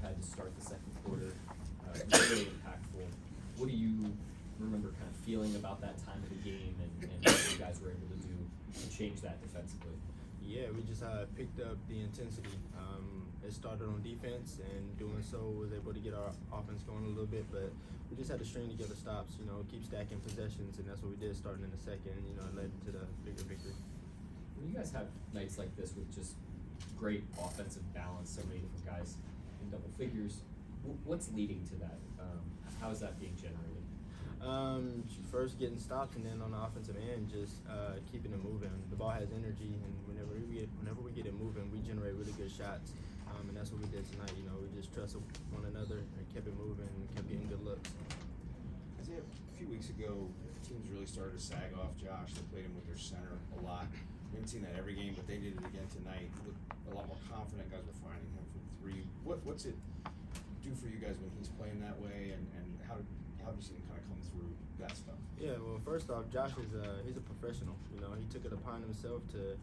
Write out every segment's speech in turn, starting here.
had to start the second quarter. Really impactful. What do you remember kind of feeling about that time of the game and what you guys were able to do to change that defensively? Yeah, we just picked up the intensity. It started on defense, and doing so was able to get our offense going a little bit. But we just had to string together stops, keep stacking possessions, and that's what we did starting in the second. It led to the bigger victory. When you guys have nights like this with just great offensive balance, so many different guys in double figures, what's leading to that? How is that being generated? First getting stops, and then on the offensive end, just keeping it moving. The ball has energy, and whenever we get it moving, we generate really good shots. And that's what we did tonight. We just trusted one another and kept it moving and kept getting good looks. Isaiah, a few weeks ago, teams really started to sag off Josh. They played him with their center a lot. We haven't seen that every game, but they did it again tonight. Looked a lot more confident. Guys were finding him from three. What's it do for you guys when he's playing that way, and how have you seen him kind of come through that stuff? Yeah, well, first off, Josh is he's a professional. He took it upon himself to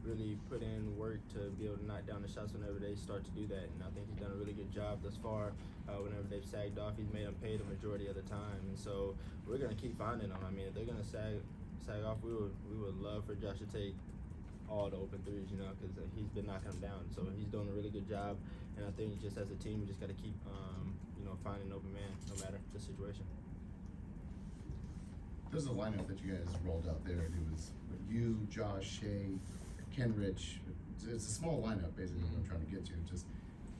really put in work to be able to knock down the shots whenever they start to do that, and I think he's done a really good job thus far. Whenever they've sagged off, he's made them pay the majority of the time, and so we're gonna keep finding them. I mean, if they're gonna sag off, we would love for Josh to take all the open threes, because he's been knocking them down. So he's doing a really good job, and I think just as a team, we just got to keep, finding an open man no matter the situation. There's a lineup that you guys rolled out there, and it was you, Josh, Shea, Kenrich. It's a small lineup, basically, what I'm trying to get to. Just,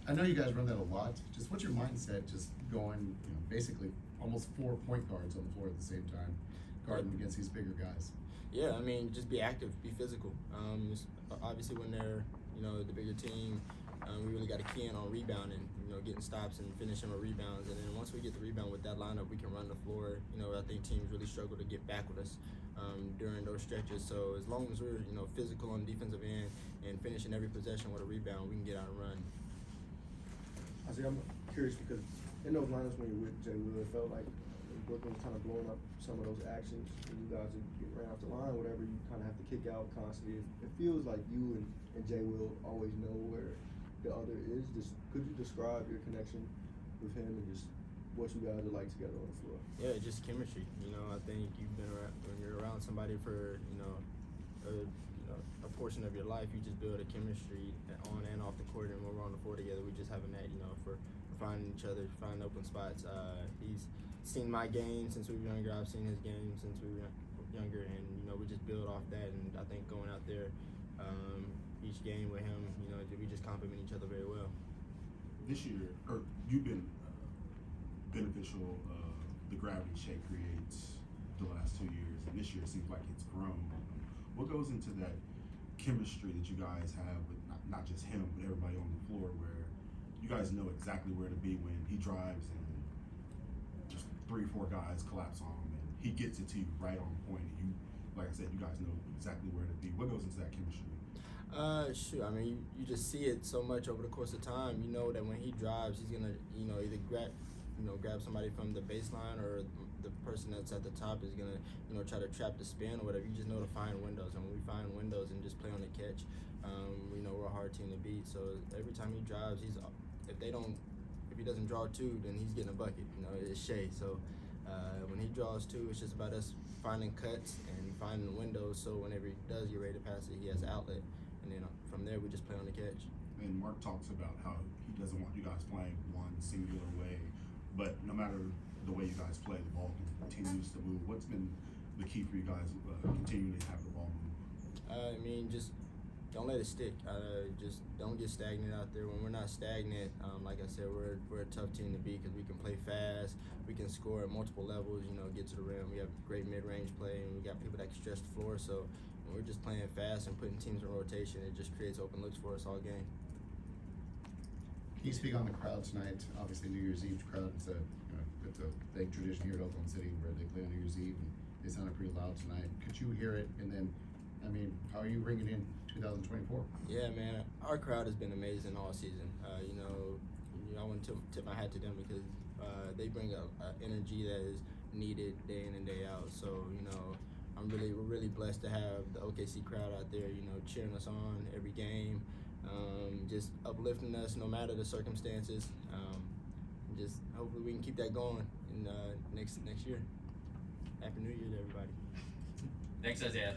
I know you guys run that a lot. Just what's your mindset just going, basically almost 4 point guards on the floor at the same time, guarding against these bigger guys? Yeah, I mean, just be active, be physical. Obviously, when they're, the bigger team, we really got to key in on rebounding, getting stops and finishing our rebounds. And then once we get the rebound with that lineup, we can run the floor. I think teams really struggle to get back with us during those stretches. So as long as we're, physical on the defensive end and finishing every possession with a rebound, we can get out and run. Isaiah, I'm curious because in those lineups when you're with Jay Will, it felt like Brooklyn kind of blowing up some of those actions. When you guys are getting ran off the line, whatever, you kind of have to kick out constantly. It feels like you and Jay Will always know where the other is. Could you describe your connection with him and just what you guys are like together on the floor? Yeah, just chemistry. I think you've been around, when you're around somebody for a portion of your life, you just build a chemistry on and off the court. And when we're on the floor together, we just having that, for finding each other, finding open spots. He's seen my game since we were younger. I've seen his game since we were younger, and we just build off that. And I think going out there each game with him, we just complement each other very well. This year, you've been beneficial of the gravity Shea creates the last 2 years, and this year it seems like it's grown. What goes into that chemistry that you guys have with not just him, but everybody on the floor, where you guys know exactly where to be when he drives and just 3 or 4 guys collapse on him, and he gets it to you right on point, and you, like I said, you guys know exactly where to be. What goes into that chemistry? Sure. I mean, you just see it so much over the course of time. You know that when he drives, he's gonna, either grab somebody from the baseline, or the person that's at the top is gonna, try to trap the spin or whatever. You just know to find windows, and when we find windows and just play on the catch, we know we're a hard team to beat. So every time he drives, if he doesn't draw 2, then he's getting a bucket. It's Shea. So when he draws 2, it's just about us finding cuts and finding windows. So whenever he does get ready to pass it, he has an outlet. And then from there, we just play on the catch. And Mark talks about how he doesn't want you guys playing one singular way, but no matter the way you guys play, the ball continues to move. What's been the key for you guys continuing to have the ball move? I mean, just don't let it stick. Just don't get stagnant out there. When we're not stagnant, like I said, we're a tough team to beat because we can play fast, we can score at multiple levels, get to the rim. We have great mid-range play, and we got people that can stretch the floor. So when we're just playing fast and putting teams in rotation, it just creates open looks for us all game. Can you speak on the crowd tonight? Obviously, New Year's Eve crowd is it's a big tradition here at Oklahoma City where they play on New Year's Eve, and they sounded pretty loud tonight. Could you hear it? And then, I mean, how are you bringing in 2024? Yeah, man, our crowd has been amazing all season. I want to tip my hat to them because they bring a energy that is needed day in and day out. So, we're really blessed to have the OKC crowd out there, cheering us on every game, just uplifting us no matter the circumstances. And just hopefully we can keep that going in next year. Happy New Year to everybody. Thanks, Isaiah.